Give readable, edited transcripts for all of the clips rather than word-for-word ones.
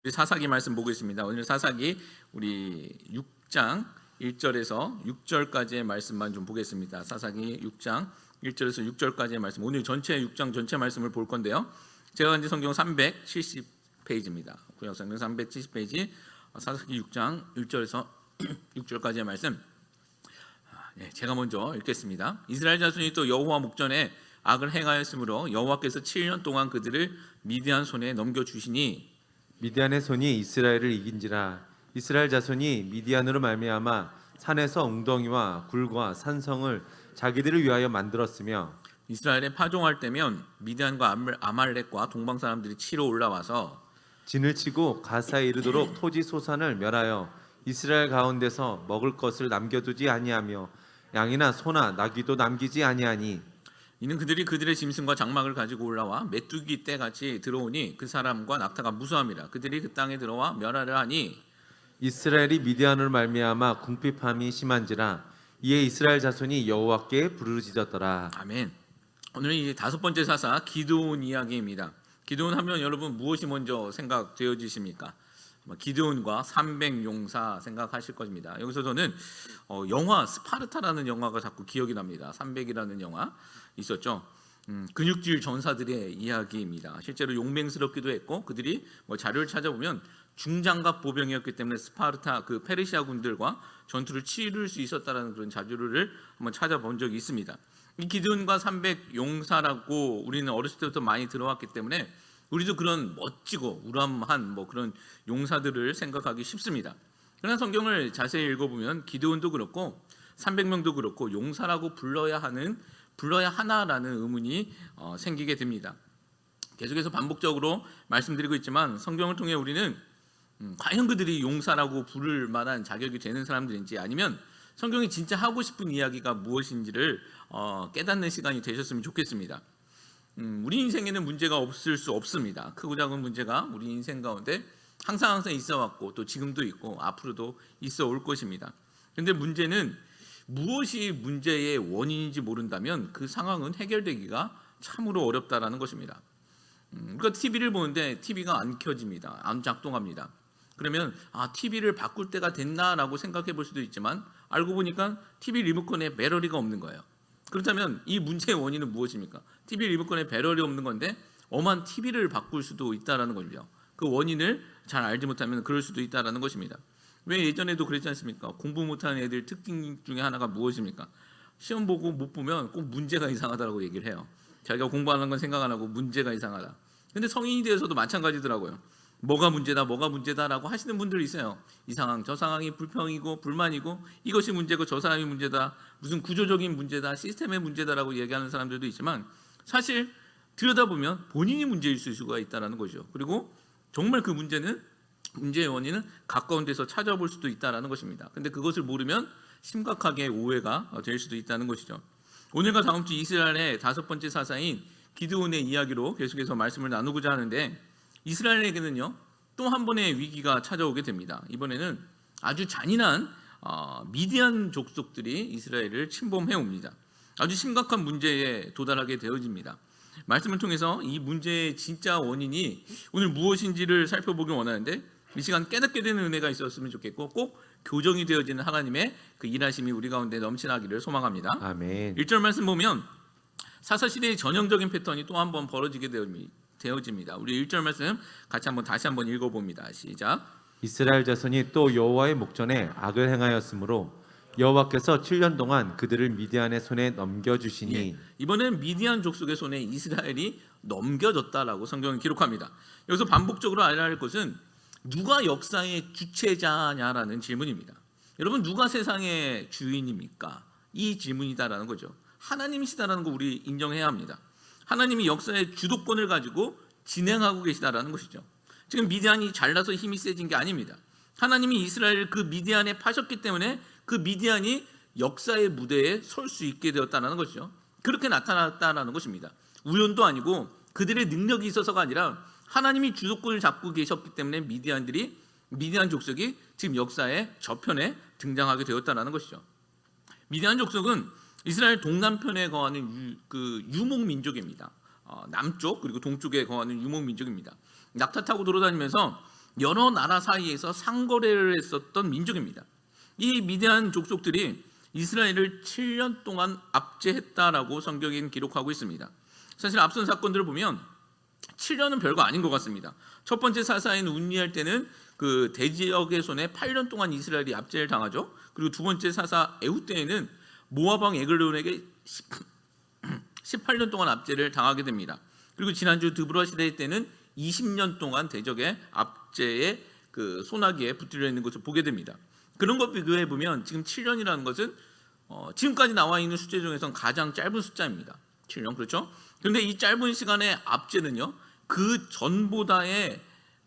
우리 사사기 말씀 보고 있습니다. 오늘 사사기 우리 6장 1절에서 6절까지의 말씀만 좀 보겠습니다. 사사기 6장 1절에서 6절까지의 말씀. 오늘 전체 6장 전체 말씀을 볼 건데요. 제가 이제 성경 370페이지입니다. 구약 성경 370페이지 사사기 6장 1절에서 6절까지의 말씀. 제가 먼저 읽겠습니다. 이스라엘 자손이 또 여호와 목전에 악을 행하였으므로 여호와께서 7년 동안 그들을 미디안 손에 넘겨 주시니 미디안의 손이 이스라엘을 이긴지라. 이스라엘 자손이 미디안으로 말미암아 산에서 웅덩이와 굴과 산성을 자기들을 위하여 만들었으며 이스라엘에 파종할 때면 미디안과 아말렉과 동방 사람들이 치러 올라와서 진을 치고 가사에 이르도록 토지 소산을 멸하여 이스라엘 가운데서 먹을 것을 남겨두지 아니하며 양이나 소나 나귀도 남기지 아니하니 이는 그들이 그들의 짐승과 장막을 가지고 올라와 메뚜기 떼같이 들어오니 그 사람과 낙타가 무수함이라. 그들이 그 땅에 들어와 멸하려 하니 이스라엘이 미디안으로 말미암아 궁핍함이 심한지라. 이에 이스라엘 자손이 여호와께 부르짖었더라. 아멘. 오늘은 이제 다섯 번째 사사 기드온 이야기입니다. 기드온 하면 여러분 무엇이 먼저 생각되어지십니까? 기드온과 300용사 생각하실 것입니다. 여기서 저는 영화 스파르타라는 영화가 자꾸 기억이 납니다. 300이라는 영화 있었죠. 근육질 전사들의 이야기입니다. 실제로 용맹스럽기도 했고 그들이 자료를 찾아보면 중장갑 보병이었기 때문에 스파르타 그 페르시아 군들과 전투를 치를 수 있었다라는 그런 자료를 한번 찾아본 적이 있습니다. 이 기드온과 300용사라고 우리는 어렸을 때부터 많이 들어왔기 때문에 우리도 그런 멋지고 우람한 그런 용사들을 생각하기 쉽습니다. 그러나 성경을 자세히 읽어보면 기드온도 그렇고 300명도 그렇고 용사라고 불러야 하나라는 의문이 생기게 됩니다. 계속해서 반복적으로 말씀드리고 있지만 성경을 통해 우리는 과연 그들이 용사라고 부를 만한 자격이 되는 사람들인지 아니면 성경이 진짜 하고 싶은 이야기가 무엇인지를 깨닫는 시간이 되셨으면 좋겠습니다. 우리 인생에는 문제가 없을 수 없습니다. 크고 작은 문제가 우리 인생 가운데 항상 있어 왔고 또 지금도 있고 앞으로도 있어 올 것입니다. 그런데 문제는 무엇이 문제의 원인인지 모른다면 그 상황은 해결되기가 참으로 어렵다라는 것입니다. 그러니까 TV를 보는데 TV가 안 켜집니다. 안 작동합니다. 그러면 TV를 바꿀 때가 됐나라고 생각해 볼 수도 있지만 알고 보니까 TV 리모컨에 배터리가 없는 거예요. 그렇다면 이 문제의 원인은 무엇입니까? TV 리모컨에 배터리 없는 건데 엄한 TV를 바꿀 수도 있다라는 거죠. 그 원인을 잘 알지 못하면 그럴 수도 있다라는 것입니다. 왜 예전에도 그랬지 않습니까? 공부 못하는 애들 특징 중에 하나가 무엇입니까? 시험 보고 못 보면 꼭 문제가 이상하다고 얘기를 해요. 자기가 공부하는 건 생각 안 하고 문제가 이상하다. 근데 성인이 되어서도 마찬가지더라고요. 뭐가 문제다라고 하시는 분들이 있어요. 이 상황 저 상황이 불평이고 불만이고 이것이 문제고 저 사람이 문제다, 무슨 구조적인 문제다, 시스템의 문제다라고 얘기하는 사람들도 있지만 사실 들여다보면 본인이 문제일 수가 있다는 거죠. 그리고 정말 그 문제의 원인은 가까운 데서 찾아볼 수도 있다는 것입니다. 근데 그것을 모르면 심각하게 오해가 될 수도 있다는 것이죠. 오늘과 다음 주 이스라엘의 다섯 번째 사사인 기드온의 이야기로 계속해서 말씀을 나누고자 하는데 이스라엘에게는요 또 한 번의 위기가 찾아오게 됩니다. 이번에는 아주 잔인한 미디안 족속들이 이스라엘을 침범해 옵니다. 아주 심각한 문제에 도달하게 되어집니다. 말씀을 통해서 이 문제의 진짜 원인이 오늘 무엇인지를 살펴보기 원하는데 이 시간 깨닫게 되는 은혜가 있었으면 좋겠고 꼭 교정이 되어지는 하나님의 그 일하심이 우리 가운데 넘쳐나기를 소망합니다. 아멘. 1절 말씀 보면 사사시대의 전형적인 패턴이 또 한 번 벌어지게 되어집니다. 우리 1절 말씀 다시 한번 읽어봅니다. 시작. 이스라엘 자손이 또 여호와의 목전에 악을 행하였으므로 여호와께서 7년 동안 그들을 미디안의 손에 넘겨주시니 이번엔 미디안 족속의 손에 이스라엘이 넘겨졌다라고 성경은 기록합니다. 여기서 반복적으로 알아야 할 것은 누가 역사의 주체자냐라는 질문입니다. 여러분 누가 세상의 주인입니까? 이 질문이다라는 거죠. 하나님이시다라는 거 우리 인정해야 합니다. 하나님이 역사의 주도권을 가지고 진행하고 계시다라는 것이죠. 지금 미디안이 잘나서 힘이 세진 게 아닙니다. 하나님이 이스라엘을 그 미디안에 파셨기 때문에 그 미디안이 역사의 무대에 설 수 있게 되었다는 것이죠. 그렇게 나타났다는 것입니다. 우연도 아니고 그들의 능력이 있어서가 아니라 하나님이 주도권을 잡고 계셨기 때문에 미디안 족속이 지금 역사의 저편에 등장하게 되었다는 것이죠. 미디안 족속은 이스라엘 동남편에 거하는 유목 민족입니다. 남쪽 그리고 동쪽에 거하는 유목 민족입니다. 낙타 타고 돌아다니면서 여러 나라 사이에서 상거래를 했었던 민족입니다. 이 미디안 족속들이 이스라엘을 7년 동안 압제했다라고 성경에는 기록하고 있습니다. 사실 앞선 사건들을 보면 7년은 별거 아닌 것 같습니다. 첫 번째 사사인 운니할 때는 그 대지역의 손에 8년 동안 이스라엘이 압제를 당하죠. 그리고 두 번째 사사 에후 때에는 모압 왕 에글론에게 18년 동안 압제를 당하게 됩니다. 그리고 지난주 드브라 시대 때는 20년 동안 대적의 압제에 그 소나기에 붙들려 있는 것을 보게 됩니다. 그런 것 비교해 보면 지금 7년이라는 것은 지금까지 나와 있는 숫자 중에서는 가장 짧은 숫자입니다. 7년, 그렇죠? 그런데 이 짧은 시간의 압제는요, 그 전보다의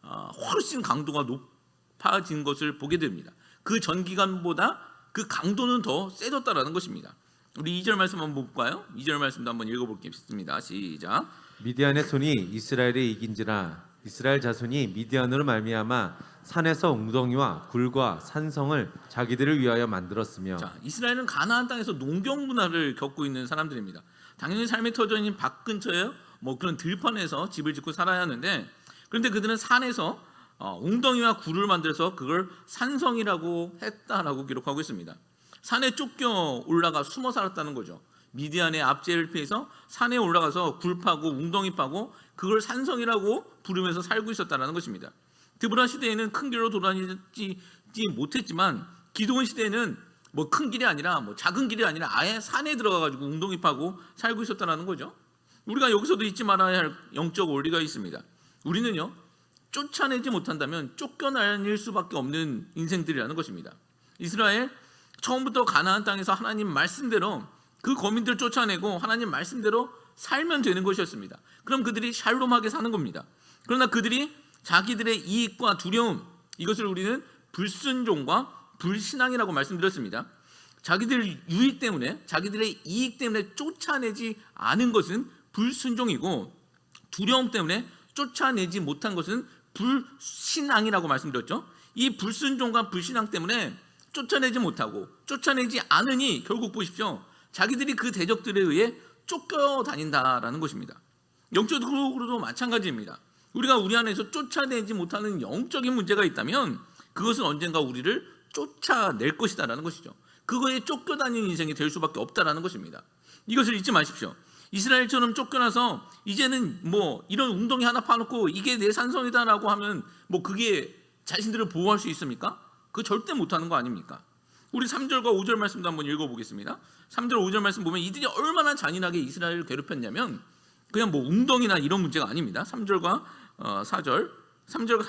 훨씬 강도가 높아진 것을 보게 됩니다. 그 전 기간보다 그 강도는 더 세졌다라는 것입니다. 우리 2절 말씀 한번 볼까요? 2절 말씀도 한번 읽어보겠습니다. 시작. 미디안의 손이 이스라엘을 이긴지라 이스라엘 자손이 미디안으로 말미암아 산에서 웅덩이와 굴과 산성을 자기들을 위하여 만들었으며. 자, 이스라엘은 가나안 땅에서 농경 문화를 겪고 있는 사람들입니다. 당연히 삶의 터전인 밭 근처에 뭐 그런 들판에서 집을 짓고 살아야 하는데, 그런데 그들은 산에서 웅덩이와 굴을 만들어서 그걸 산성이라고 했다라고 기록하고 있습니다. 산에 쫓겨 올라가 숨어 살았다는 거죠. 미디안의 압제를 피해서 산에 올라가서 굴 파고 웅덩이 파고 그걸 산성이라고 부르면서 살고 있었다는 것입니다. 드브라 시대에는 큰 길로 돌아다니지 못했지만 기드온 시대에는 뭐 큰 길이 아니라 뭐 작은 길이 아니라 아예 산에 들어가가지고 웅덩이 파고 살고 있었다는 거죠. 우리가 여기서도 잊지 말아야 할 영적 원리가 있습니다. 우리는요, 쫓아내지 못한다면 쫓겨다닐 수밖에 없는 인생들이라는 것입니다. 이스라엘 처음부터 가나안 땅에서 하나님 말씀대로 그 거민들 쫓아내고 하나님 말씀대로 살면 되는 것이었습니다. 그럼 그들이 샬롬하게 사는 겁니다. 그러나 그들이 자기들의 이익과 두려움, 이것을 우리는 불순종과 불신앙이라고 말씀드렸습니다. 자기들 유익 때문에, 자기들의 이익 때문에 쫓아내지 않은 것은 불순종이고, 두려움 때문에 쫓아내지 못한 것은 불신앙이라고 말씀드렸죠. 이 불순종과 불신앙 때문에 쫓아내지 못하고 쫓아내지 않으니 결국 보십시오, 자기들이 그 대적들에 의해 쫓겨다닌다라는 것입니다. 영적으로도 마찬가지입니다. 우리가 우리 안에서 쫓아내지 못하는 영적인 문제가 있다면 그것은 언젠가 우리를 쫓아낼 것이다라는 것이죠. 그거에 쫓겨다니는 인생이 될 수밖에 없다라는 것입니다. 이것을 잊지 마십시오. 이스라엘처럼 쫓겨나서 이제는 뭐 이런 웅덩이 하나 파놓고 이게 내 산성이다라고 하면 뭐 그게 자신들을 보호할 수 있습니까? 그거 절대 못하는 거 아닙니까? 우리 3절과 5절 말씀도 한번 읽어보겠습니다. 3절 5절 말씀 보면 이들이 얼마나 잔인하게 이스라엘을 괴롭혔냐면 그냥 뭐 웅덩이나 이런 문제가 아닙니다. 3절과 4절, 3절과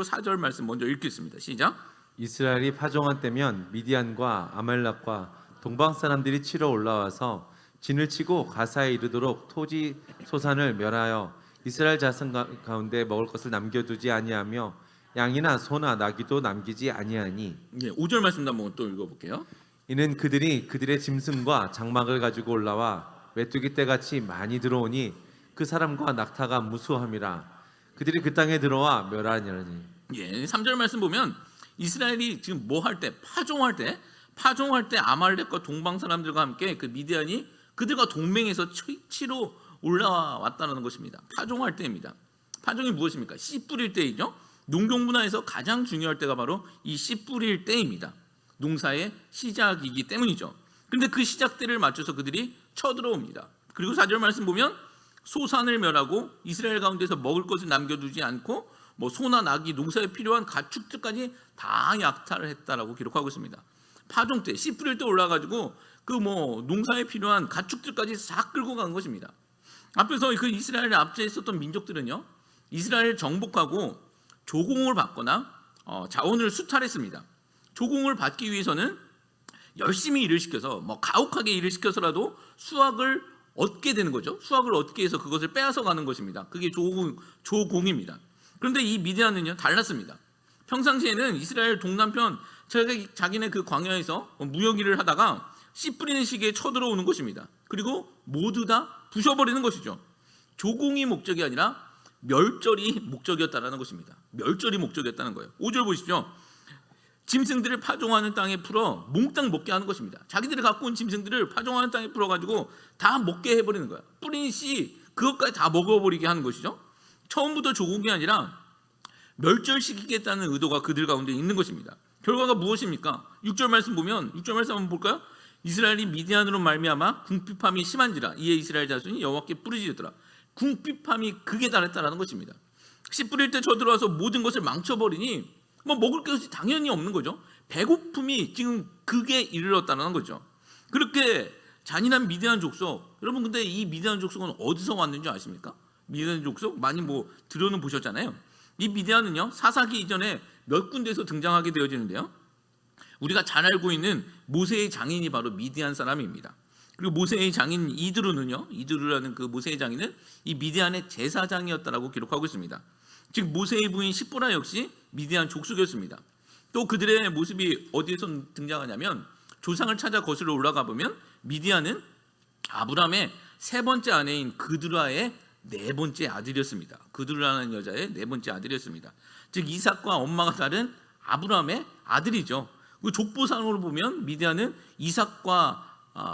4절 말씀 먼저 읽겠습니다. 시작. 이스라엘이 파종한 때면 미디안과 아말렉과 동방 사람들이 치러 올라와서 진을 치고 가사에 이르도록 토지 소산을 멸하여 이스라엘 자손 가운데 먹을 것을 남겨두지 아니하며 양이나 소나 나귀도 남기지 아니하니. 5절 말씀도 한번 또 읽어볼게요. 이는 그들이 그들의 짐승과 장막을 가지고 올라와 메뚜기 떼같이 많이 들어오니 그 사람과 낙타가 무수함이라. 그들이 그 땅에 들어와 멸하니라니. 3절 말씀 보면 이스라엘이 지금 뭐 할 때, 파종할 때 아말렉과 동방 사람들과 함께 그 미디안이 그들과 동맹해서 치러 올라왔다는 것입니다. 파종할 때입니다. 파종이 무엇입니까? 씨 뿌릴 때이죠. 농경 문화에서 가장 중요할 때가 바로 이 씨 뿌릴 때입니다. 농사의 시작이기 때문이죠. 그런데 그 시작 때를 맞춰서 그들이 쳐들어옵니다. 그리고 4절 말씀 보면 소산을 멸하고 이스라엘 가운데서 먹을 것을 남겨두지 않고 뭐 소나 나귀, 농사에 필요한 가축들까지 다 약탈을 했다라고 기록하고 있습니다. 파종 때, 씨 뿌릴 때 올라가지고 그 뭐 농사에 필요한 가축들까지 싹 끌고 간 것입니다. 앞에서 그 이스라엘을 압제했었던 민족들은요, 이스라엘 정복하고 조공을 받거나 자원을 수탈했습니다. 조공을 받기 위해서는 열심히 일을 시켜서 뭐 가혹하게 일을 시켜서라도 수확을 얻게 되는 거죠. 수확을 얻게 해서 그것을 빼앗아 가는 것입니다. 그게 조공입니다. 그런데 이 미디안은요, 달랐습니다. 평상시에는 이스라엘 동남편 자기네 그 광야에서 무역 일을 하다가 씨 뿌리는 시기에 쳐들어오는 것입니다. 그리고 모두 다 부셔버리는 것이죠. 조공이 목적이 아니라 멸절이 목적이었다는 것입니다. 멸절이 목적이었다는 거예요. 5절 보십시오. 짐승들을 파종하는 땅에 풀어 몽땅 먹게 하는 것입니다. 자기들이 갖고 온 짐승들을 파종하는 땅에 풀어가지고 다 먹게 해버리는 거예요. 뿌린 씨 그것까지 다 먹어버리게 하는 것이죠. 처음부터 조공이 아니라 멸절시키겠다는 의도가 그들 가운데 있는 것입니다. 결과가 무엇입니까? 6절 말씀 보면 6절 말씀 한번 볼까요? 이스라엘이 미디안으로 말미암아 궁핍함이 심한지라 이에 이스라엘 자손이 여호와께 부르짖었더라. 궁핍함이 극에 달했다라는 것입니다. 씨 뿌릴 때 쳐들어와서 모든 것을 망쳐버리니 뭐 먹을 것이 당연히 없는 거죠. 배고픔이 지금 극에 이르렀다는 거죠. 그렇게 잔인한 미디안 족속, 여러분 근데 이 미디안 족속은 어디서 왔는지 아십니까? 미디안 족속 많이 뭐 들어는 보셨잖아요. 이 미디안은요 사사기 이전에 몇 군데에서 등장하게 되어지는데요. 우리가 잘 알고 있는 모세의 장인이 바로 미디안 사람입니다. 그리고 모세의 장인 이드루는요, 이드루라는 그 모세의 장인은 이 미디안의 제사장이었다라고 기록하고 있습니다. 즉 모세의 부인 시보라 역시 미디안 족속이었습니다. 또 그들의 모습이 어디에서 등장하냐면 조상을 찾아 거슬러 올라가 보면 미디안은 아브람의 세 번째 아내인 그드라의 네 번째 아들이었습니다. 그드라는 여자의 네 번째 아들이었습니다. 즉 이삭과 엄마가 다른 아브람의 아들이죠. 그 족보상으로 보면 미디안은 이삭과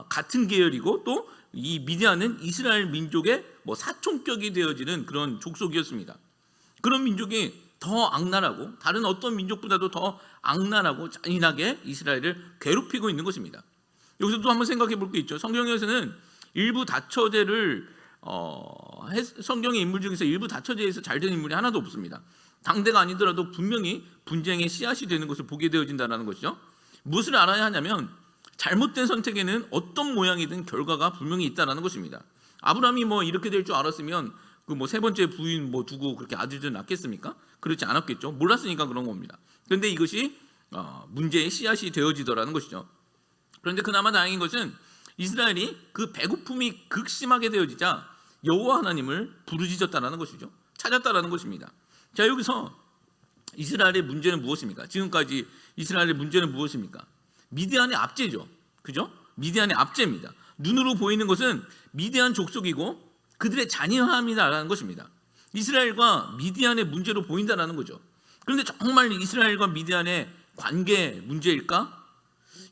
같은 계열이고 또 이 미디안은 이스라엘 민족의 뭐 사촌격이 되어지는 그런 족속이었습니다. 그런 민족이 더 악랄하고 다른 어떤 민족보다도 더 악랄하고 잔인하게 이스라엘을 괴롭히고 있는 것입니다. 여기서 또 한번 생각해 볼 게 있죠. 성경에서는 일부 다처제를 성경의 인물 중에서 일부 다처제에서 잘된 인물이 하나도 없습니다. 당대가 아니더라도 분명히 분쟁의 씨앗이 되는 것을 보게 되어진다는 것이죠. 무엇을 알아야 하냐면 잘못된 선택에는 어떤 모양이든 결과가 분명히 있다는 것입니다. 아브라함이 뭐 이렇게 될 줄 알았으면 그 뭐 세 번째 부인 뭐 두고 그렇게 아들들 낳겠습니까? 그렇지 않았겠죠. 몰랐으니까 그런 겁니다. 그런데 이것이 문제의 씨앗이 되어지더라는 것이죠. 그런데 그나마 다행인 것은 이스라엘이 그 배고픔이 극심하게 되어지자 여호와 하나님을 부르짖었다라는 것이죠. 찾았다라는 것입니다. 자, 여기서 이스라엘의 문제는 무엇입니까? 지금까지 이스라엘의 문제는 무엇입니까? 미디안의 압제죠. 그죠? 미디안의 압제입니다. 눈으로 보이는 것은 미디안 족속이고 그들의 잔인함이라는 것입니다. 이스라엘과 미디안의 문제로 보인다는 거죠. 그런데 정말 이스라엘과 미디안의 관계 문제일까?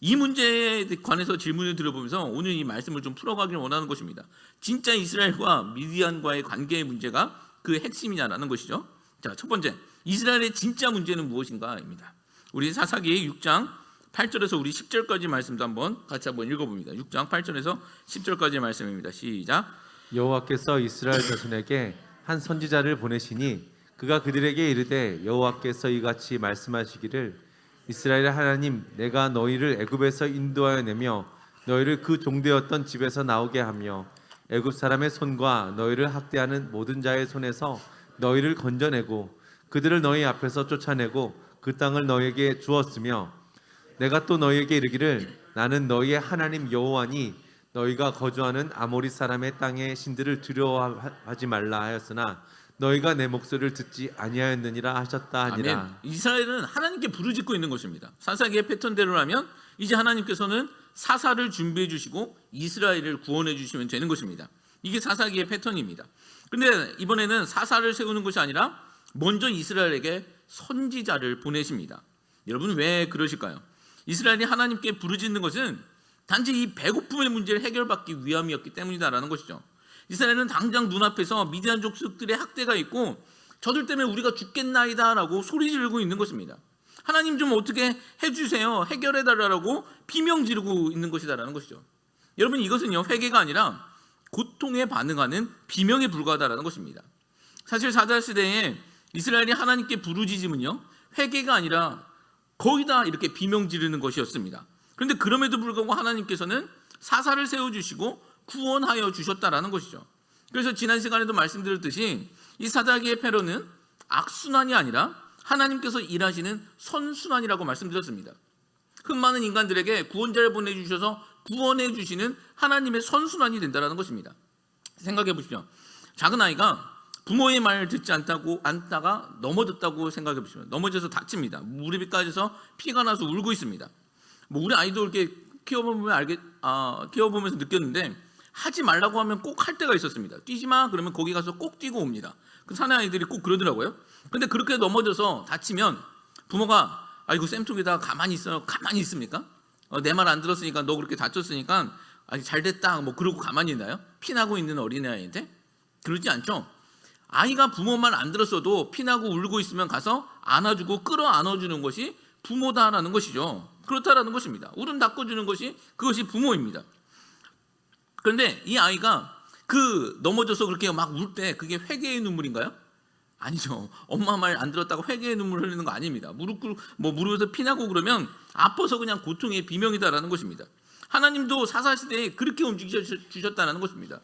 이 문제에 관해서 질문을 드려보면서 오늘 이 말씀을 좀 풀어가기를 원하는 것입니다. 진짜 이스라엘과 미디안과의 관계의 문제가 그 핵심이냐라는 것이죠. 자, 첫 번째, 이스라엘의 진짜 문제는 무엇인가입니다. 우리 사사기 6장 8절에서 우리 10절까지 말씀도 같이 한번 읽어봅니다. 6장 8절에서 10절까지 말씀입니다. 시작. 여호와께서 이스라엘 자손에게 한 선지자를 보내시니 그가 그들에게 이르되 여호와께서 이같이 말씀하시기를 이스라엘의 하나님 내가 너희를 애굽에서 인도하여 내며 너희를 그 종되었던 집에서 나오게 하며 애굽 사람의 손과 너희를 학대하는 모든 자의 손에서 너희를 건져내고 그들을 너희 앞에서 쫓아내고 그 땅을 너희에게 주었으며 내가 또 너희에게 이르기를 나는 너희의 하나님 여호와니 너희가 거주하는 아모리 사람의 땅의 신들을 두려워하지 말라 하였으나 너희가 내 목소리를 듣지 아니하였느니라 하셨다 하니라. 아멘. 이스라엘은 하나님께 부르짖고 있는 것입니다. 사사기의 패턴대로라면 이제 하나님께서는 사사를 준비해 주시고 이스라엘을 구원해 주시면 되는 것입니다. 이게 사사기의 패턴입니다. 그런데 이번에는 사사를 세우는 것이 아니라 먼저 이스라엘에게 선지자를 보내십니다. 여러분 왜 그러실까요? 이스라엘이 하나님께 부르짖는 것은 단지 이 배고픔의 문제를 해결받기 위함이었기 때문이다라는 것이죠. 이스라엘은 당장 눈앞에서 미디안 족속들의 학대가 있고 저들 때문에 우리가 죽겠나이다라고 소리 지르고 있는 것입니다. 하나님 좀 어떻게 해주세요, 해결해달라고 비명 지르고 있는 것이다라는 것이죠. 여러분 이것은요 회개가 아니라 고통에 반응하는 비명에 불과하다라는 것입니다. 사실 사자시대에 이스라엘이 하나님께 부르짖음은요 회개가 아니라 거의 다 이렇게 비명 지르는 것이었습니다. 그런데 그럼에도 불구하고 하나님께서는 사사를 세워주시고 구원하여 주셨다라는 것이죠. 그래서 지난 시간에도 말씀드렸듯이 이 사사기의 패러는 악순환이 아니라 하나님께서 일하시는 선순환이라고 말씀드렸습니다. 흠 많은 인간들에게 구원자를 보내주셔서 구원해 주시는 하나님의 선순환이 된다는 것입니다. 생각해 보십시오. 작은 아이가 부모의 말을 듣지 않다가 넘어졌다고 생각해 보시면 넘어져서 다칩니다. 무릎이 까져서 피가 나서 울고 있습니다. 뭐 우리 아이도 이렇게 키워보면서 느꼈는데 하지 말라고 하면 꼭 할 때가 있었습니다. 뛰지 마 그러면 거기 가서 꼭 뛰고 옵니다. 그 사내 아이들이 꼭 그러더라고요. 근데 그렇게 넘어져서 다치면 부모가 아이고 쌤통에다가 가만히 있어요. 가만히 있습니까? 내 말 안 들었으니까 너 그렇게 다쳤으니까 잘 됐다 뭐 그러고 가만히 있나요? 피나고 있는 어린아이한테? 그러지 않죠. 아이가 부모 말 안 들었어도 피나고 울고 있으면 가서 안아주고 끌어안아주는 것이 부모다라는 것이죠. 그렇다라는 것입니다. 울음 닦아주는 것이 그것이 부모입니다. 그런데 이 아이가 넘어져서 그렇게 막 울 때 그게 회개의 눈물인가요? 아니죠. 엄마 말 안 들었다고 회개의 눈물 흘리는 거 아닙니다. 무릎에서 피나고 그러면 아파서 그냥 고통의 비명이다라는 것입니다. 하나님도 사사시대에 그렇게 움직여 주셨다는 것입니다.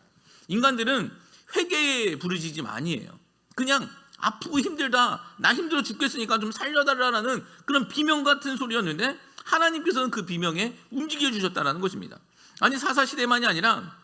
인간들은 회개에 부르짖음 아니에요. 그냥 아프고 힘들다, 나 힘들어 죽겠으니까 좀 살려달라는 그런 비명 같은 소리였는데 하나님께서는 그 비명에 움직여 주셨다는 것입니다. 아니 사사시대만이 아니라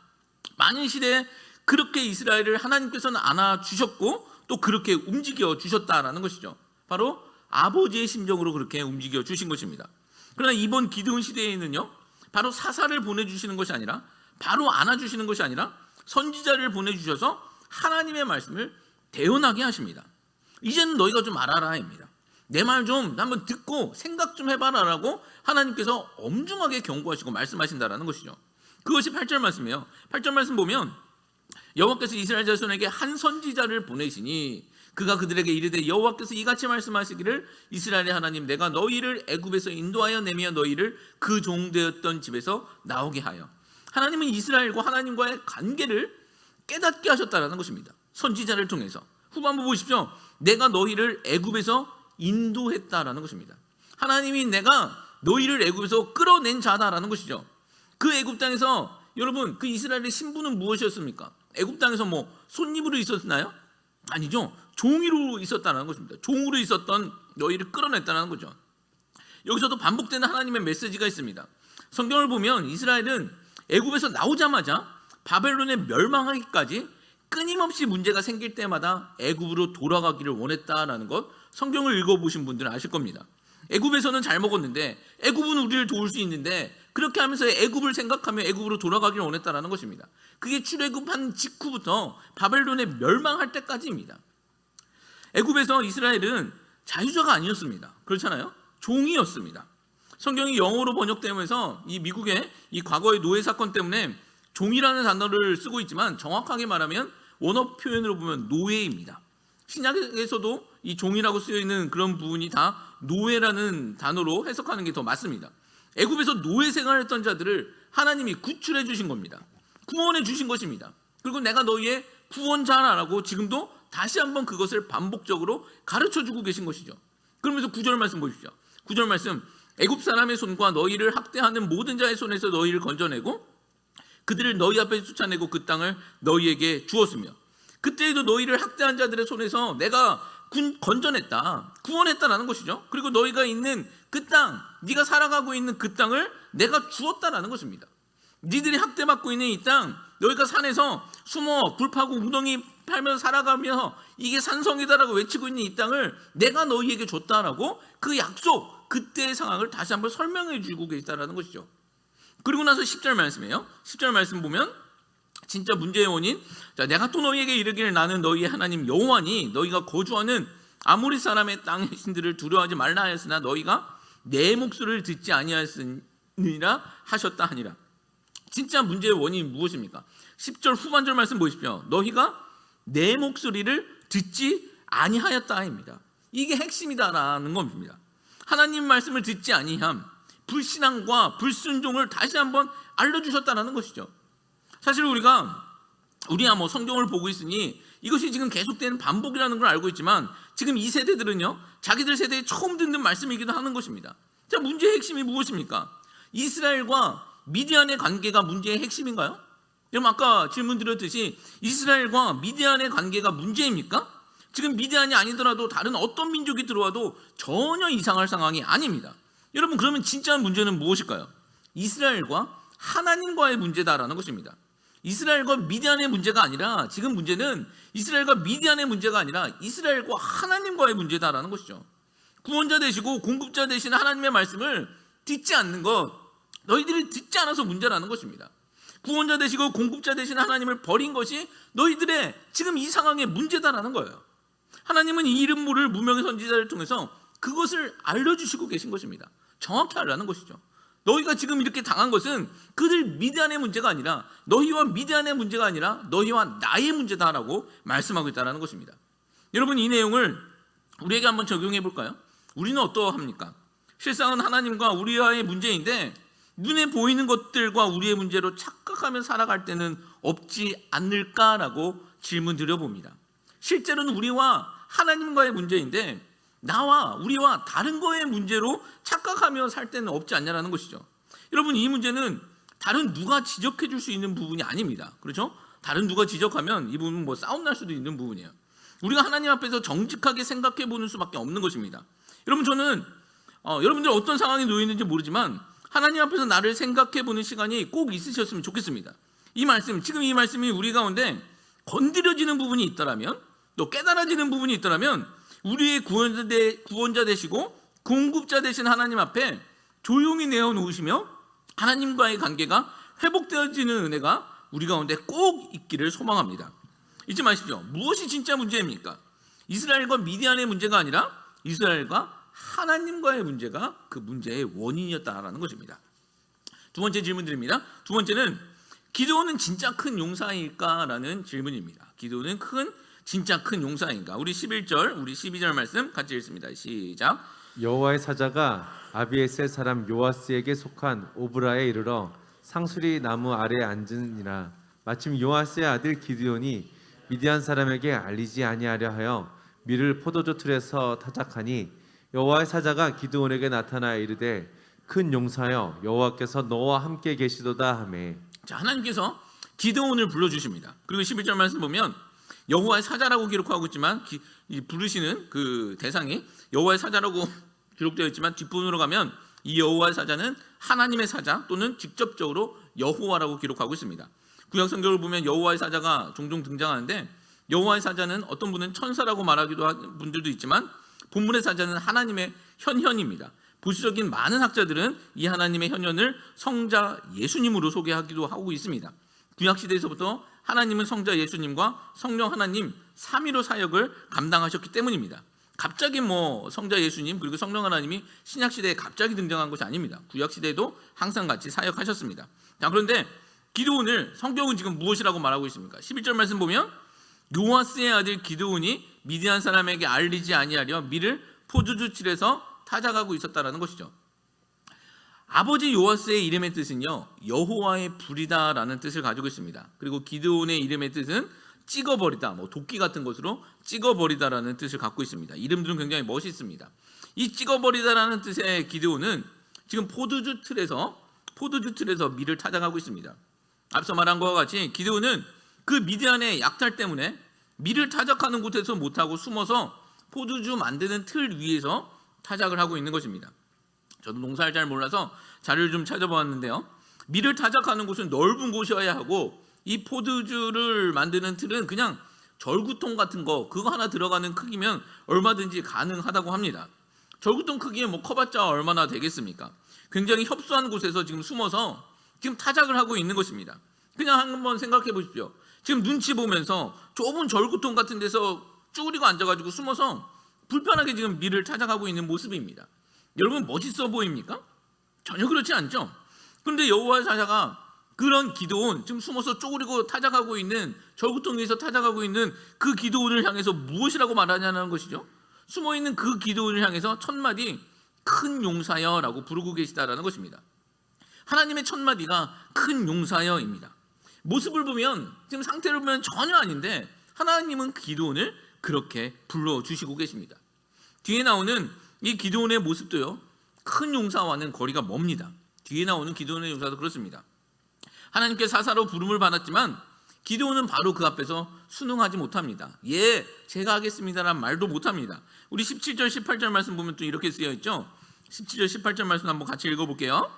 많은 시대에 그렇게 이스라엘을 하나님께서는 안아주셨고 또 그렇게 움직여 주셨다라는 것이죠. 바로 아버지의 심정으로 그렇게 움직여 주신 것입니다. 그러나 이번 기드온 시대에는요, 바로 사사를 보내주시는 것이 아니라, 바로 안아주시는 것이 아니라 선지자를 보내주셔서 하나님의 말씀을 대언하게 하십니다. 이제는 너희가 좀 알아라 입니다. 내 말 좀 한번 듣고 생각 좀 해봐라라고 하나님께서 엄중하게 경고하시고 말씀하신다라는 것이죠. 그것이 8절 말씀이에요. 8절 말씀 보면 여호와께서 이스라엘 자손에게 한 선지자를 보내시니 그가 그들에게 이르되 여호와께서 이같이 말씀하시기를 이스라엘의 하나님 내가 너희를 애굽에서 인도하여 내며 너희를 그 종되었던 집에서 나오게 하여. 하나님은 이스라엘과 하나님과의 관계를 깨닫게 하셨다는 것입니다. 선지자를 통해서. 후반부 보십시오. 내가 너희를 애굽에서 인도했다라는 것입니다. 하나님이 내가 너희를 애굽에서 끌어낸 자다라는 것이죠. 그 애굽 땅에서 여러분 그 이스라엘의 신분은 무엇이었습니까? 애굽 땅에서 손님으로 있었나요? 아니죠. 종으로 있었다는 것입니다. 종으로 있었던 너희를 끌어냈다는 거죠. 여기서도 반복되는 하나님의 메시지가 있습니다. 성경을 보면 이스라엘은 애굽에서 나오자마자 바벨론에 멸망하기까지 끊임없이 문제가 생길 때마다 애굽으로 돌아가기를 원했다라는 것, 성경을 읽어보신 분들은 아실 겁니다. 애굽에서는 잘 먹었는데 애굽은 우리를 도울 수 있는데 그렇게 하면서 애굽을 생각하며 애굽으로 돌아가기를 원했다라는 것입니다. 그게 출애굽한 직후부터 바벨론에 멸망할 때까지입니다. 애굽에서 이스라엘은 자유자가 아니었습니다. 그렇잖아요. 종이었습니다. 성경이 영어로 번역되면서 이 미국의 이 과거의 노예 사건 때문에 종이라는 단어를 쓰고 있지만 정확하게 말하면 원어 표현으로 보면 노예입니다. 신약에서도 이 종이라고 쓰여 있는 그런 부분이 다 노예라는 단어로 해석하는 게 더 맞습니다. 애굽에서 노예 생활했던 자들을 하나님이 구출해 주신 겁니다. 구원해 주신 것입니다. 그리고 내가 너희의 구원자라고 지금도 다시 한번 그것을 반복적으로 가르쳐 주고 계신 것이죠. 그러면서 9절 말씀 보십시오. 9절 말씀, 애굽 사람의 손과 너희를 학대하는 모든 자의 손에서 너희를 건져내고 그들을 너희 앞에 쫓아내고 그 땅을 너희에게 주었으며 그때에도 너희를 학대한 자들의 손에서 내가 건져냈다, 구원했다라는 것이죠. 그리고 너희가 있는 그 땅, 네가 살아가고 있는 그 땅을 내가 주었다라는 것입니다. 니들이 학대받고 있는 이 땅, 너희가 산에서 숨어 불파고 웅덩이 팔면서 살아가며 이게 산성이다라고 외치고 있는 이 땅을 내가 너희에게 줬다라고 그 약속, 그때의 상황을 다시 한번 설명해 주고 계시다라는 것이죠. 그리고 나서 10절 말씀이에요. 10절 말씀 보면 진짜 문제의 원인, 자, 내가 또 너희에게 이르기를 나는 너희의 하나님 여호와니 너희가 거주하는 아모리 사람의 땅의 신들을 두려워하지 말라 하였으나 너희가 내 목소리를 듣지 아니하였으니라 하셨다 하니라. 진짜 문제의 원인이 무엇입니까? 10절 후반절 말씀 보십시오. 너희가 내 목소리를 듣지 아니하였다입니다. 이게 핵심이다라는 겁니다. 하나님 말씀을 듣지 아니함, 불신앙과 불순종을 다시 한번 알려주셨다는 것이죠. 사실 우리야 성경을 보고 있으니 이것이 지금 계속되는 반복이라는 걸 알고 있지만 지금 이 세대들은요 자기들 세대에 처음 듣는 말씀이기도 하는 것입니다. 자, 문제의 핵심이 무엇입니까? 이스라엘과 미디안의 관계가 문제의 핵심인가요? 여러분 아까 질문 드렸듯이 이스라엘과 미디안의 관계가 문제입니까? 지금 미디안이 아니더라도 다른 어떤 민족이 들어와도 전혀 이상할 상황이 아닙니다. 여러분 그러면 진짜 문제는 무엇일까요? 이스라엘과 하나님과의 문제다라는 것입니다. 이스라엘과 미디안의 문제가 아니라 지금 문제는 이스라엘과 미디안의 문제가 아니라 이스라엘과 하나님과의 문제다라는 것이죠. 구원자 되시고 공급자 되시는 하나님의 말씀을 듣지 않는 것, 너희들이 듣지 않아서 문제라는 것입니다. 구원자 되시고 공급자 되시는 하나님을 버린 것이 너희들의 지금 이 상황의 문제다라는 거예요. 하나님은 이 이름 모를 무명의 선지자를 통해서 그것을 알려주시고 계신 것입니다. 정확히 알라는 것이죠. 너희가 지금 이렇게 당한 것은 그들 미디안의 문제가 아니라 너희와 미디안의 문제가 아니라 너희와 나의 문제다라고 말씀하고 있다는 것입니다. 여러분, 이 내용을 우리에게 한번 적용해 볼까요? 우리는 어떠합니까? 실상은 하나님과 우리와의 문제인데 눈에 보이는 것들과 우리의 문제로 착각하며 살아갈 때는 없지 않을까라고 질문 드려봅니다. 실제로는 우리와 하나님과의 문제인데 나와 우리와 다른 거의 문제로 착각하며 살 때는 없지 않냐라는 것이죠. 여러분, 이 문제는 다른 누가 지적해 줄 수 있는 부분이 아닙니다. 그렇죠? 다른 누가 지적하면 이 부분은 뭐 싸움 날 수도 있는 부분이에요. 우리가 하나님 앞에서 정직하게 생각해 보는 수밖에 없는 것입니다. 여러분, 저는 여러분들 어떤 상황에 놓여 있는지 모르지만 하나님 앞에서 나를 생각해 보는 시간이 꼭 있으셨으면 좋겠습니다. 지금 이 말씀이 우리 가운데 건드려지는 부분이 있더라면, 또 깨달아지는 부분이 있더라면 우리의 구원자 되시고 공급자 되신 하나님 앞에 조용히 내어놓으시며 하나님과의 관계가 회복되어지는 은혜가 우리 가운데 꼭 있기를 소망합니다. 잊지 마십시오. 무엇이 진짜 문제입니까? 이스라엘과 미디안의 문제가 아니라 이스라엘과 하나님과의 문제가 그 문제의 원인이었다라는 것입니다. 두 번째 질문 드립니다. 두 번째는 기드온은 진짜 큰 용사일까라는 질문입니다. 기드온은 진짜 큰 용사인가? 우리 11절, 우리 12절 말씀 같이 읽습니다. 시작. 여호와의 사자가 아비에셀 사람 요아스에게 속한 오브라에 이르러 상수리 나무 아래에 앉으니라. 마침 요아스의 아들 기드온이 미디안 사람에게 알리지 아니하려 하여 밀을 포도주 틀에서 타작하니 여호와의 사자가 기드온에게 나타나 이르되 큰 용사여 여호와께서 너와 함께 계시도다 하매. 자, 하나님께서 기드온을 불러주십니다. 그리고 11절 말씀 보면 여호와의 사자라고 기록하고 있지만 부르시는 그 대상이 여호와의 사자라고 기록되어 있지만 뒷부분으로 가면 이 여호와의 사자는 하나님의 사자 또는 직접적으로 여호와라고 기록하고 있습니다. 구약 성경을 보면 여호와의 사자가 종종 등장하는데 여호와의 사자는 어떤 분은 천사라고 말하기도 하는 분들도 있지만 본문의 사자는 하나님의 현현입니다. 보수적인 많은 학자들은 이 하나님의 현현을 성자 예수님으로 소개하기도 하고 있습니다. 구약 시대에서부터 하나님은 성자 예수님과 성령 하나님 삼위로 사역을 감당하셨기 때문입니다. 갑자기 성자 예수님 그리고 성령 하나님이 신약 시대에 갑자기 등장한 것이 아닙니다. 구약 시대에도 항상 같이 사역하셨습니다. 자, 그런데 기드온을 성경은 지금 무엇이라고 말하고 있습니까? 11절 말씀 보면 요아스의 아들 기드온이 미디안 사람에게 알리지 아니하려 밀을 포도주 틀에서 타작하고 있었다라는 것이죠. 아버지 요아스의 이름의 뜻은요, 여호와의 불이다라는 뜻을 가지고 있습니다. 그리고 기드온의 이름의 뜻은 찍어버리다, 도끼 같은 것으로 찍어버리다라는 뜻을 갖고 있습니다. 이름들은 굉장히 멋있습니다. 이 찍어버리다라는 뜻의 기드온은 지금 포도주 틀에서 밀을 타작하고 있습니다. 앞서 말한 것과 같이 기드온은 그 미디안의 약탈 때문에 밀을 타작하는 곳에서 못하고 숨어서 포도주 만드는 틀 위에서 타작을 하고 있는 것입니다. 저도 농사를 잘 몰라서 자료를 좀 찾아보았는데요, 밀을 타작하는 곳은 넓은 곳이어야 하고 이 포도주를 만드는 틀은 그냥 절구통 같은 그거 하나 들어가는 크기면 얼마든지 가능하다고 합니다. 절구통 크기에 커봤자 얼마나 되겠습니까? 굉장히 협소한 곳에서 지금 숨어서 지금 타작을 하고 있는 것입니다. 그냥 한번 생각해 보십시오. 지금 눈치 보면서 좁은 절구통 같은 데서 쭈그리고 앉아가지고 숨어서 불편하게 지금 밀을 타작하고 있는 모습입니다. 여러분, 멋있어 보입니까? 전혀 그렇지 않죠. 그런데 여호와의 사자가 그런 기드온, 지금 숨어서 쪼그리고 타작하고 있는 절구통에서 타작하고 있는 그 기드온을 향해서 무엇이라고 말하냐는 것이죠. 숨어있는 그 기드온을 향해서 첫마디 큰 용사여라고 부르고 계시다라는 것입니다. 하나님의 첫마디가 큰 용사여입니다. 모습을 보면, 지금 상태를 보면 전혀 아닌데 하나님은 기드온을 그렇게 불러주시고 계십니다. 뒤에 나오는 이 기드온의 모습도요, 큰 용사와는 거리가 멉니다. 뒤에 나오는 기드온의 용사도 그렇습니다. 하나님께 사사로 부름을 받았지만 기드온은 바로 그 앞에서 순응하지 못합니다. 예, 제가 하겠습니다라는 말도 못합니다. 우리 17절 18절 말씀 보면 또 이렇게 쓰여 있죠. 17절 18절 말씀 한번 같이 읽어볼게요.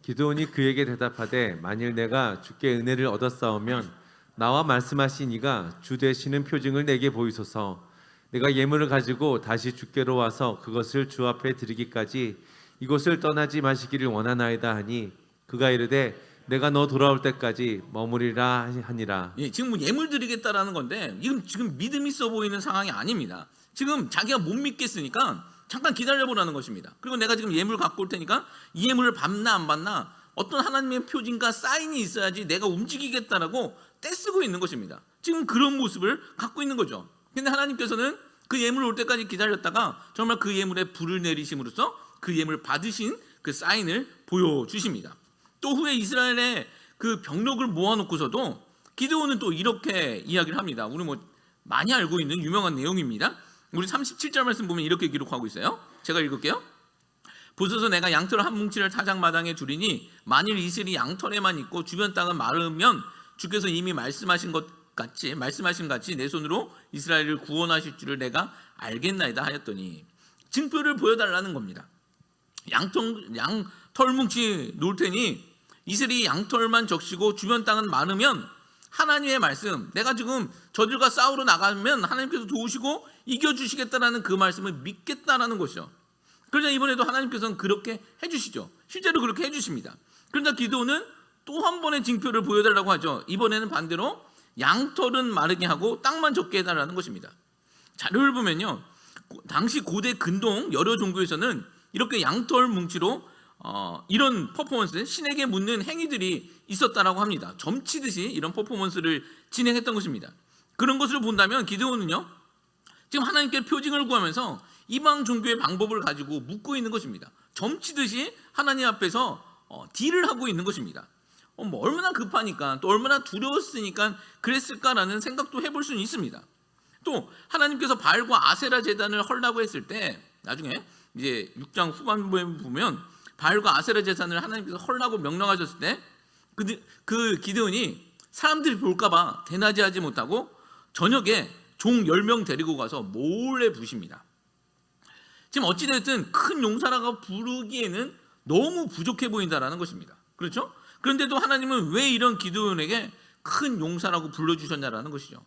기드온이 그에게 대답하되 만일 내가 주께 은혜를 얻었사오면 나와 말씀하신 이가 주 되시는 표징을 내게 보이소서. 내가 예물을 가지고 다시 주께로 와서 그것을 주 앞에 드리기까지 이곳을 떠나지 마시기를 원하나이다 하니 그가 이르되 내가 너 돌아올 때까지 머무리라 하니라. 예, 지금 예물 드리겠다라는 건데 지금 믿음 있어 보이는 상황이 아닙니다. 지금 자기가 못 믿겠으니까 잠깐 기다려보라는 것입니다. 그리고 내가 지금 예물 갖고 올 테니까 이 예물을 받나 안 받나 어떤 하나님의 표징과 사인이 있어야지 내가 움직이겠다라고 떼쓰고 있는 것입니다. 지금 그런 모습을 갖고 있는 거죠. 근데 하나님께서는 그 예물 올 때까지 기다렸다가 정말 그 예물에 불을 내리심으로써 그 예물 받으신 그 사인을 보여주십니다. 또 후에 이스라엘의 그 병력을 모아놓고서도 기드온은 또 이렇게 이야기를 합니다. 우리 뭐 많이 알고 있는 유명한 내용입니다. 우리 37절 말씀 보면 이렇게 기록하고 있어요. 제가 읽을게요. 보소서 내가 양털 한 뭉치를 타작마당에 두리니 만일 이슬이 양털에만 있고 주변 땅은 마르면 주께서 이미 말씀하신 같이 내 손으로 이스라엘을 구원하실 줄을 내가 알겠나이다 하였더니 증표를 보여달라는 겁니다. 양털 뭉치 놓을 테니 이슬이 양털만 적시고 주변 땅은 많으면 하나님의 말씀, 내가 지금 저들과 싸우러 나가면 하나님께서 도우시고 이겨주시겠다라는 그 말씀을 믿겠다라는 것이죠. 그러자 이번에도 하나님께서는 그렇게 해주시죠. 실제로 그렇게 해주십니다. 그러나 기드온은 또 한 번의 징표를 보여달라고 하죠. 이번에는 반대로 양털은 마르게 하고 땅만 적게 해달라는 것입니다. 자료를 보면요, 당시 고대 근동 여러 종교에서는 이렇게 양털 뭉치로 이런 퍼포먼스, 신에게 묻는 행위들이 있었다라고 합니다. 점치듯이 이런 퍼포먼스를 진행했던 것입니다. 그런 것을 본다면 기드온은요, 지금 하나님께 표징을 구하면서 이방 종교의 방법을 가지고 묻고 있는 것입니다. 점치듯이 하나님 앞에서 딜을 하고 있는 것입니다. 뭐 얼마나 급하니까, 또 얼마나 두려웠으니까 그랬을까라는 생각도 해볼 수는 있습니다. 또 하나님께서 바알과 아세라 제단을 헐라고 했을 때, 나중에 이제 6장 후반부에 보면 바알과 아세라 제단을 하나님께서 헐라고 명령하셨을 때 그 기드온이 사람들이 볼까봐 대낮에 하지 못하고 저녁에 종 10명 데리고 가서 몰래 부십니다. 지금 어찌됐든 큰 용사라고 부르기에는 너무 부족해 보인다라는 것입니다. 그렇죠? 그런데도 하나님은 왜 이런 기드온에게 큰 용사라고 불러주셨냐라는 것이죠.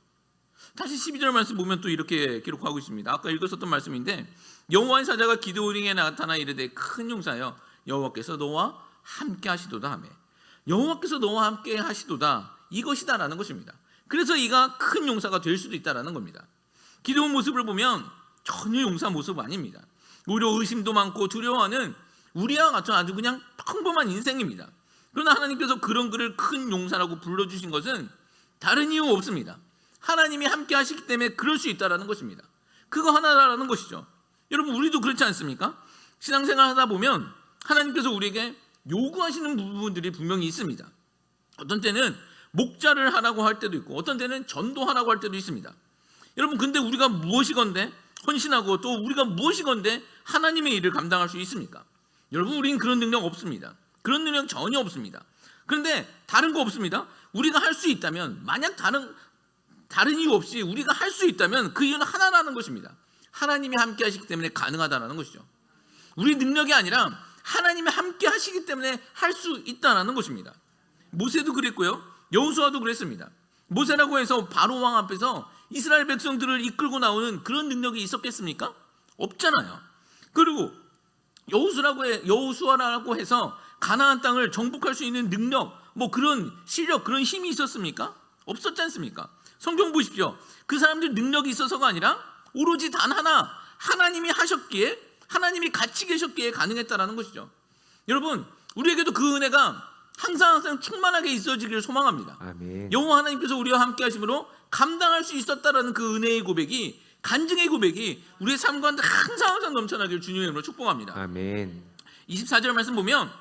다시 12절 말씀 보면 또 이렇게 기록하고 있습니다. 아까 읽었었던 말씀인데, 여호와의 사자가 기드온에게 나타나 이르되 큰 용사여 여호와께서 너와 함께 하시도다 하며, 여호와께서 너와 함께 하시도다 이것이다라는 것입니다. 그래서 이가 큰 용사가 될 수도 있다라는 겁니다. 기드온 모습을 보면 전혀 용사 모습 아닙니다. 오히려 의심도 많고 두려워하는 우리와 같은 아주 그냥 평범한 인생입니다. 그러나 하나님께서 그런 그를 큰 용사라고 불러주신 것은 다른 이유 없습니다. 하나님이 함께 하시기 때문에 그럴 수 있다는 것입니다. 그거 하나라는 것이죠. 여러분, 우리도 그렇지 않습니까? 신앙생활 하다 보면 하나님께서 우리에게 요구하시는 부분들이 분명히 있습니다. 어떤 때는 목자를 하라고 할 때도 있고, 어떤 때는 전도하라고 할 때도 있습니다. 여러분, 근데 우리가 무엇이건데 헌신하고, 또 우리가 무엇이건데 하나님의 일을 감당할 수 있습니까? 여러분, 우리는 그런 능력 없습니다. 그런 능력 전혀 없습니다. 그런데 다른 거 없습니다. 우리가 할 수 있다면, 만약 다른 이유 없이 우리가 할 수 있다면 그 이유는 하나라는 것입니다. 하나님이 함께 하시기 때문에 가능하다는 것이죠. 우리 능력이 아니라 하나님이 함께 하시기 때문에 할 수 있다는 것입니다. 모세도 그랬고요, 여호수아도 그랬습니다. 모세라고 해서 바로 왕 앞에서 이스라엘 백성들을 이끌고 나오는 그런 능력이 있었겠습니까? 없잖아요. 그리고 여호수아라고 해서 가나안 땅을 정복할 수 있는 능력, 뭐 그런 실력, 그런 힘이 있었습니까? 없었지 않습니까? 성경 보십시오. 그 사람들 능력이 있어서가 아니라 오로지 단 하나, 하나님이 하셨기에, 하나님이 같이 계셨기에 가능했다라는 것이죠. 여러분, 우리에게도 그 은혜가 항상 충만하게 있어지기를 소망합니다. 아멘. 여호와 하나님께서 우리와 함께 하심으로 감당할 수 있었다라는 그 은혜의 고백이, 간증의 고백이 우리의 삶 가운데 항상 넘쳐나기를 주님의 이름으로 축복합니다. 아멘. 24절 말씀 보면,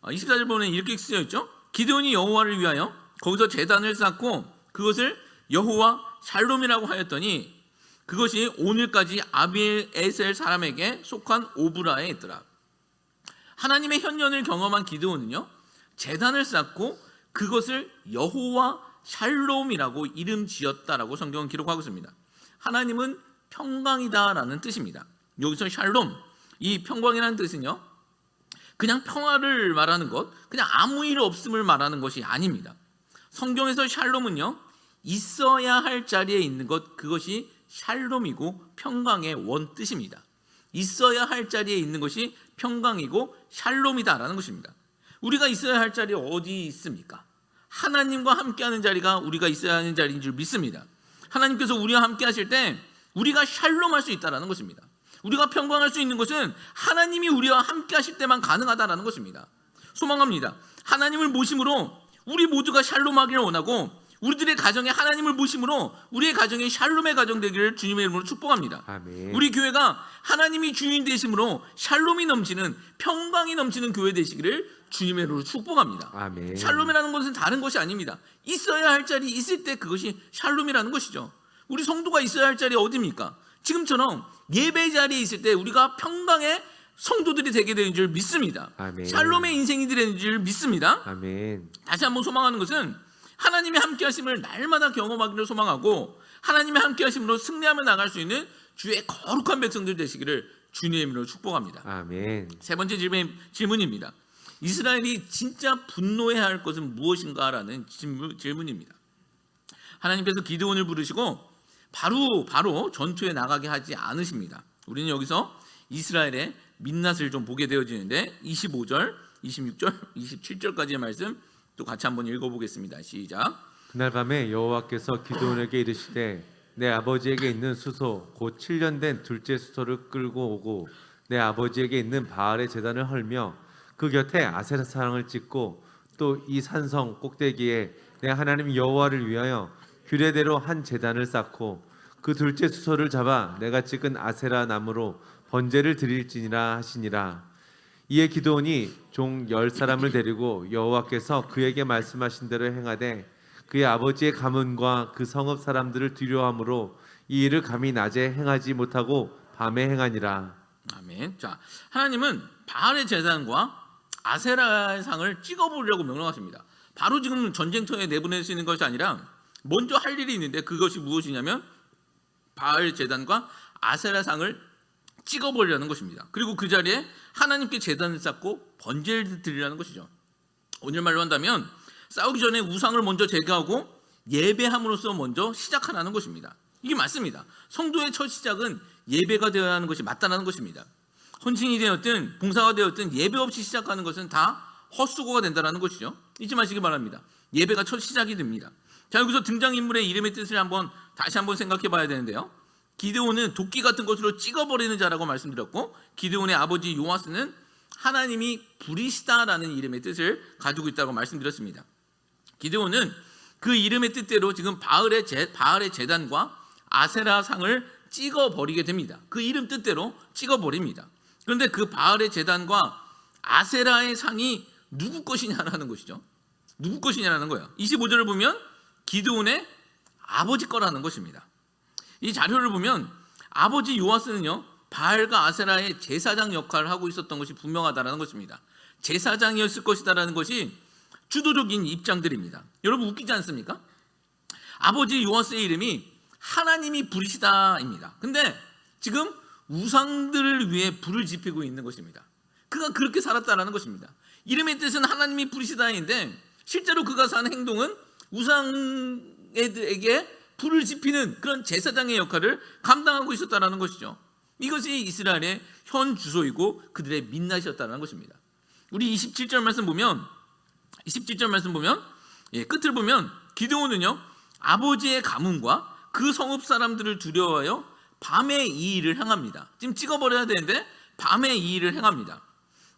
24절 보면 이렇게 쓰여 있죠. 기드온이 여호와를 위하여 거기서 제단을 쌓고 그것을 여호와 샬롬이라고 하였더니 그것이 오늘까지 아비에셀 사람에게 속한 오브라에 있더라. 하나님의 현현을 경험한 기드온은요, 제단을 쌓고 그것을 여호와 샬롬이라고 이름 지었다라고 성경은 기록하고 있습니다. 하나님은 평강이다라는 뜻입니다. 여기서 샬롬, 이 평강이라는 뜻은요, 그냥 평화를 말하는 것, 그냥 아무 일 없음을 말하는 것이 아닙니다. 성경에서 샬롬은요, 있어야 할 자리에 있는 것, 그것이 샬롬이고 평강의 원 뜻입니다. 있어야 할 자리에 있는 것이 평강이고 샬롬이다라는 것입니다. 우리가 있어야 할 자리 어디 있습니까? 하나님과 함께하는 자리가 우리가 있어야 하는 자리인 줄 믿습니다. 하나님께서 우리와 함께 하실 때 우리가 샬롬할 수 있다는 것입니다. 우리가 평강할 수 있는 것은 하나님이 우리와 함께 하실 때만 가능하다라는 것입니다. 소망합니다. 하나님을 모심으로 우리 모두가 샬롬하기를 원하고 우리들의 가정에 하나님을 모심으로 우리의 가정이 샬롬의 가정 되기를 주님의 이름으로 축복합니다. 아멘. 우리 교회가 하나님이 주인 되심으로 샬롬이 넘치는 평강이 넘치는 교회 되시기를 주님의 이름으로 축복합니다. 아멘. 샬롬이라는 것은 다른 것이 아닙니다. 있어야 할 자리 있을 때 그것이 샬롬이라는 것이죠. 우리 성도가 있어야 할 자리 어디입니까? 지금처럼 예배 자리에 있을 때 우리가 평강의 성도들이 되게 되는 줄 믿습니다. 아멘. 샬롬의 인생이 되는 줄 믿습니다. 아멘. 다시 한번 소망하는 것은 하나님의 함께 하심을 날마다 경험하기를 소망하고 하나님의 함께 하심으로 승리하며 나갈 수 있는 주의 거룩한 백성들 되시기를 주님의 이름으로 축복합니다. 아멘. 세 번째 질문입니다. 이스라엘이 진짜 분노해야 할 것은 무엇인가라는 질문입니다. 하나님께서 기드온을 부르시고 바로 전투에 나가게 하지 않으십니다. 우리는 여기서 이스라엘의 민낯을 좀 보게 되어지는데 25절, 26절, 27절까지의 말씀 또 같이 한번 읽어보겠습니다. 시작. 그날 밤에 여호와께서 기드온에게 이르시되 내 아버지에게 있는 수소 곧 7년 된 둘째 수소를 끌고 오고 내 아버지에게 있는 바알의 제단을 헐며 그 곁에 아세라 상을 찍고 또 이 산성 꼭대기에 내 하나님 여호와를 위하여 규례대로 한 제단을 쌓고 그 둘째 수소를 잡아 내가 찍은 아세라 나무로 번제를 드릴지니라 하시니라. 이에 기드온이 종 10사람을 데리고 여호와께서 그에게 말씀하신 대로 행하되 그의 아버지의 가문과 그 성읍 사람들을 두려워함으로 이 일을 감히 낮에 행하지 못하고 밤에 행하니라. 아멘. 자, 하나님은 바알의 제단과 아세라의 상을 찍어보려고 명령하십니다. 바로 지금 전쟁터에 내보낼 수 있는 것이 아니라 먼저 할 일이 있는데 그것이 무엇이냐면 바알 제단과 아세라 상을 찍어버리라는 것입니다. 그리고 그 자리에 하나님께 제단을 쌓고 번제를 드리라는 것이죠. 오늘말로 한다면 싸우기 전에 우상을 먼저 제거하고 예배함으로써 먼저 시작하라는 것입니다. 이게 맞습니다. 성도의 첫 시작은 예배가 되어야 하는 것이 맞다는 것입니다. 헌신이 되었든 봉사가 되었든 예배 없이 시작하는 것은 다 헛수고가 된다는 것이죠. 잊지 마시기 바랍니다. 예배가 첫 시작이 됩니다. 자, 여기서 등장인물의 이름의 뜻을 다시 한번 생각해 봐야 되는데요. 기드온은 도끼 같은 것으로 찍어버리는 자라고 말씀드렸고 기드온의 아버지 요아스는 하나님이 부리시다라는 이름의 뜻을 가지고 있다고 말씀드렸습니다. 기드온은 그 이름의 뜻대로 지금 바알의 제단과 아세라 상을 찍어버리게 됩니다. 그 이름 뜻대로 찍어버립니다. 그런데 그 바알의 제단과 아세라의 상이 누구 것이냐라는 것이죠. 누구 것이냐라는 거예요. 25절을 보면 기드온의 아버지 거라는 것입니다. 이 자료를 보면 아버지 요아스는요 바알과 아세라의 제사장 역할을 하고 있었던 것이 분명하다는 것입니다. 제사장이었을 것이다라는 것이 주도적인 입장들입니다. 여러분 웃기지 않습니까? 아버지 요아스의 이름이 하나님이 부리시다입니다. 근데 지금 우상들을 위해 불을 지피고 있는 것입니다. 그가 그렇게 살았다는 것입니다. 이름의 뜻은 하나님이 부리시다인데 실제로 그가 산 행동은 우상에게 불을 지피는 그런 제사장의 역할을 감당하고 있었다는 것이죠. 이것이 이스라엘의 현 주소이고 그들의 민낯이었다는 것입니다. 우리 27절 말씀 보면 끝을 보면 기드온은요 아버지의 가문과 그 성읍 사람들을 두려워하여 밤에 이 일을 행합니다. 지금 찍어버려야 되는데 밤에 이 일을 행합니다.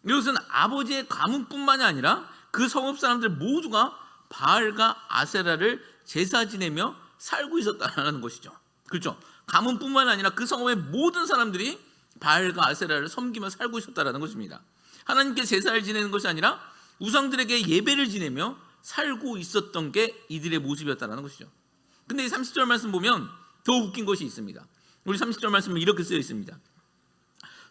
이것은 아버지의 가문뿐만이 아니라 그 성읍 사람들 모두가 바알과 아세라를 제사 지내며 살고 있었다는 것이죠. 그렇죠? 가문뿐만 아니라 그 성읍의 모든 사람들이 바알과 아세라를 섬기며 살고 있었다는 것입니다. 하나님께 제사를 지내는 것이 아니라 우상들에게 예배를 지내며 살고 있었던 게 이들의 모습이었다는 것이죠. 근데 이 30절 말씀 보면 더 웃긴 것이 있습니다. 우리 30절 말씀은 이렇게 쓰여 있습니다.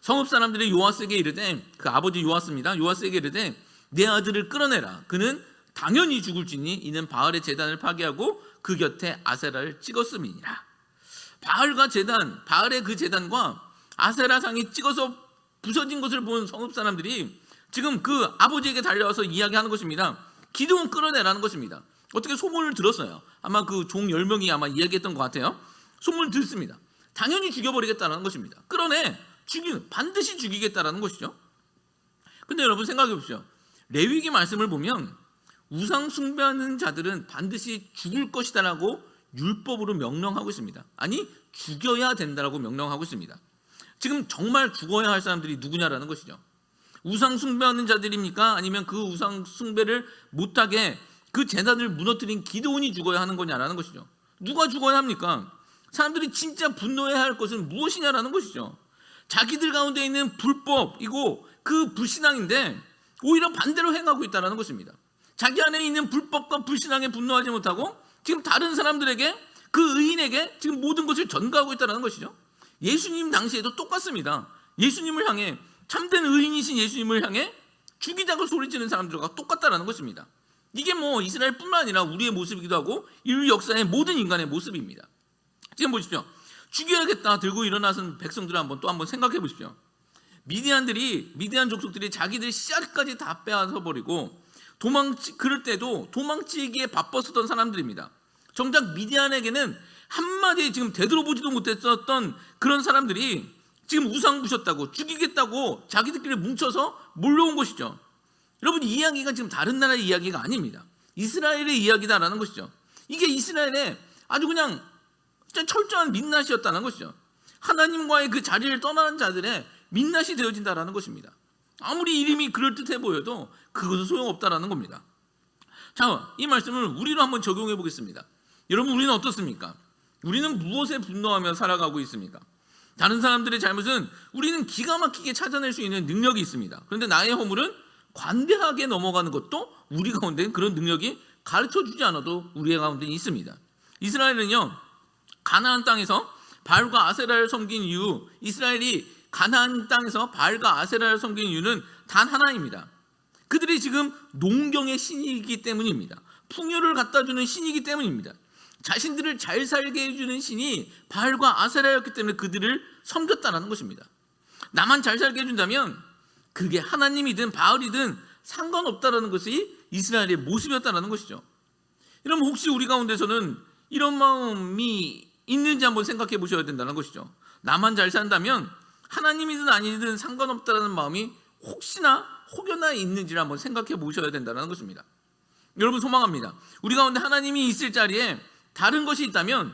성읍 사람들이 요아스에게 이르되 그 아버지 요아스입니다. 요아스에게 이르되 내 아들을 끌어내라. 그는 당연히 죽을지니 이는 바알의 제단을 파괴하고 그 곁에 아세라를 찍었음이니라. 바알의 그 제단과 아세라 상이 찍어서 부서진 것을 본 성읍 사람들이 지금 그 아버지에게 달려와서 이야기하는 것입니다. 기드온 끌어내라는 것입니다. 어떻게 소문을 들었어요. 아마 그 종 10명이 아마 이야기했던 것 같아요. 소문을 듣습니다. 당연히 죽여버리겠다는 것입니다. 반드시 죽이겠다는 것이죠. 근데 여러분 생각해 보십시오. 레위기 말씀을 보면 우상 숭배하는 자들은 반드시 죽을 것이다라고 율법으로 명령하고 있습니다. 아니 죽여야 된다라고 명령하고 있습니다. 지금 정말 죽어야 할 사람들이 누구냐라는 것이죠. 우상 숭배하는 자들입니까? 아니면 그 우상 숭배를 못하게 그 제단을 무너뜨린 기드온이 죽어야 하는 거냐라는 것이죠. 누가 죽어야 합니까? 사람들이 진짜 분노해야 할 것은 무엇이냐라는 것이죠. 자기들 가운데 있는 불법이고 그 불신앙인데 오히려 반대로 행하고 있다는 것입니다. 자기 안에 있는 불법과 불신앙에 분노하지 못하고 지금 다른 사람들에게 그 의인에게 지금 모든 것을 전가하고 있다는 것이죠. 예수님 당시에도 똑같습니다. 예수님을 향해 참된 의인이신 예수님을 향해 죽이자고 소리치는 사람들과 똑같다는 것입니다. 이게 뭐 이스라엘뿐만 아니라 우리의 모습이기도 하고 인류 역사의 모든 인간의 모습입니다. 지금 보십시오. 죽여야겠다 들고 일어나선 백성들을 또 한번 생각해 보십시오. 미디안 족속들이 자기들 씨앗까지 다 빼앗아 버리고 그럴 때도 도망치기에 바빴었던 사람들입니다. 정작 미디안에게는 한마디 지금 되돌아보지도 못했었던 그런 사람들이 지금 우상 부셨다고 죽이겠다고 자기들끼리 뭉쳐서 몰려온 것이죠. 여러분, 이 이야기가 지금 다른 나라의 이야기가 아닙니다. 이스라엘의 이야기다라는 것이죠. 이게 이스라엘의 아주 그냥 진짜 철저한 민낯이었다는 것이죠. 하나님과의 그 자리를 떠나는 자들의 민낯이 되어진다라는 것입니다. 아무리 이름이 그럴듯해 보여도 그것은 소용없다라는 겁니다. 자, 이 말씀을 우리로 한번 적용해 보겠습니다. 여러분, 우리는 어떻습니까? 우리는 무엇에 분노하며 살아가고 있습니까? 다른 사람들의 잘못은 우리는 기가 막히게 찾아낼 수 있는 능력이 있습니다. 그런데 나의 허물은 관대하게 넘어가는 것도 우리 가운데 그런 능력이 가르쳐주지 않아도 우리 가운데 있습니다. 이스라엘은요, 가나안 땅에서 바알과 아세라를 섬긴 이유, 이스라엘이 가나안 땅에서 바알과 아세라를 섬긴 이유는 단 하나입니다. 그들이 지금 농경의 신이기 때문입니다. 풍요를 갖다주는 신이기 때문입니다. 자신들을 잘 살게 해주는 신이 바알과 아세라였기 때문에 그들을 섬겼다는 것입니다. 나만 잘 살게 해준다면 그게 하나님이든 바알이든 상관없다는 것이 이스라엘의 모습이었다는 것이죠. 여러분, 혹시 우리 가운데서는 이런 마음이 있는지 한번 생각해 보셔야 된다는 것이죠. 나만 잘 산다면 하나님이든 아니든 상관없다는 마음이 혹여나 있는지를 한번 생각해 보셔야 된다는 것입니다. 여러분, 소망합니다. 우리 가운데 하나님이 있을 자리에 다른 것이 있다면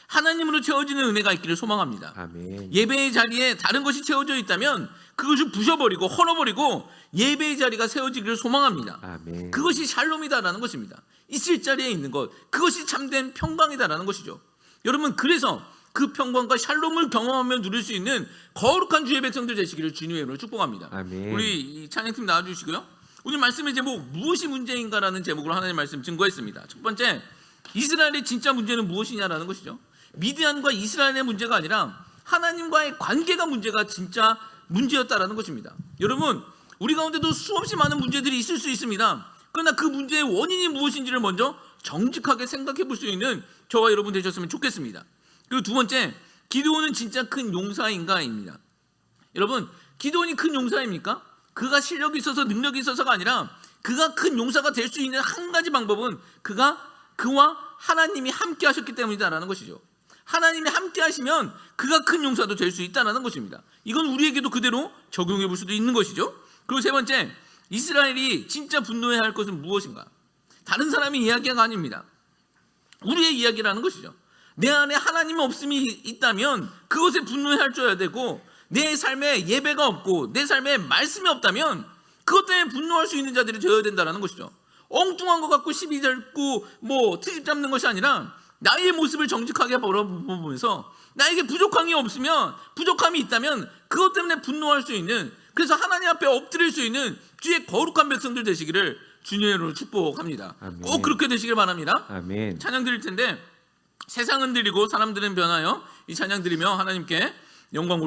하나님으로 채워지는 은혜가 있기를 소망합니다. 아멘. 예배의 자리에 다른 것이 채워져 있다면 그것을 부셔버리고 헐어버리고 예배의 자리가 세워지기를 소망합니다. 아멘. 그것이 샬롬이다라는 것입니다. 있을 자리에 있는 것, 그것이 참된 평강이다라는 것이죠. 여러분, 그래서 그 평강과 샬롬을 경험하며 누릴 수 있는 거룩한 주의 백성들 되시기를 주님의 이름으로 축복합니다. 아멘. 우리 이 찬양팀 나와주시고요. 오늘 말씀의 제목, 무엇이 문제인가라는 제목으로 하나님의 말씀 증거했습니다. 첫 번째, 이스라엘의 진짜 문제는 무엇이냐라는 것이죠. 미디안과 이스라엘의 문제가 아니라 하나님과의 관계가 문제가 진짜 문제였다라는 것입니다. 여러분, 우리 가운데도 수없이 많은 문제들이 있을 수 있습니다. 그러나 그 문제의 원인이 무엇인지를 먼저 정직하게 생각해 볼 수 있는 저와 여러분 되셨으면 좋겠습니다. 그리고 두 번째, 기드온은 진짜 큰 용사인가입니다. 여러분, 기드온이 큰 용사입니까? 그가 실력이 있어서 능력이 있어서가 아니라 그가 큰 용사가 될 수 있는 한 가지 방법은 그와 하나님이 함께 하셨기 때문이다라는 것이죠. 하나님이 함께 하시면 그가 큰 용사도 될 수 있다는 것입니다. 이건 우리에게도 그대로 적용해 볼 수도 있는 것이죠. 그리고 세 번째, 이스라엘이 진짜 분노해야 할 것은 무엇인가? 다른 사람의 이야기가 아닙니다. 우리의 이야기라는 것이죠. 내 안에 하나님의 없음이 있다면 그것에 분노해야 할 줄 되고, 내 삶에 예배가 없고 내 삶에 말씀이 없다면 그것 때문에 분노할 수 있는 자들이 되어야 된다는 것이죠. 엉뚱한 것 갖고 시비 잡고 트집 잡는 것이 아니라 나의 모습을 정직하게 바라보면서 나에게 부족함이 있다면 그것 때문에 분노할 수 있는, 그래서 하나님 앞에 엎드릴 수 있는 주의 거룩한 백성들 되시기를 주님의 이름으로 축복합니다. 아멘. 꼭 그렇게 되시길 바랍니다. 아멘. 찬양 드릴 텐데 세상은 드리고 사람들은 변하여 이 찬양 드리며 하나님께 영광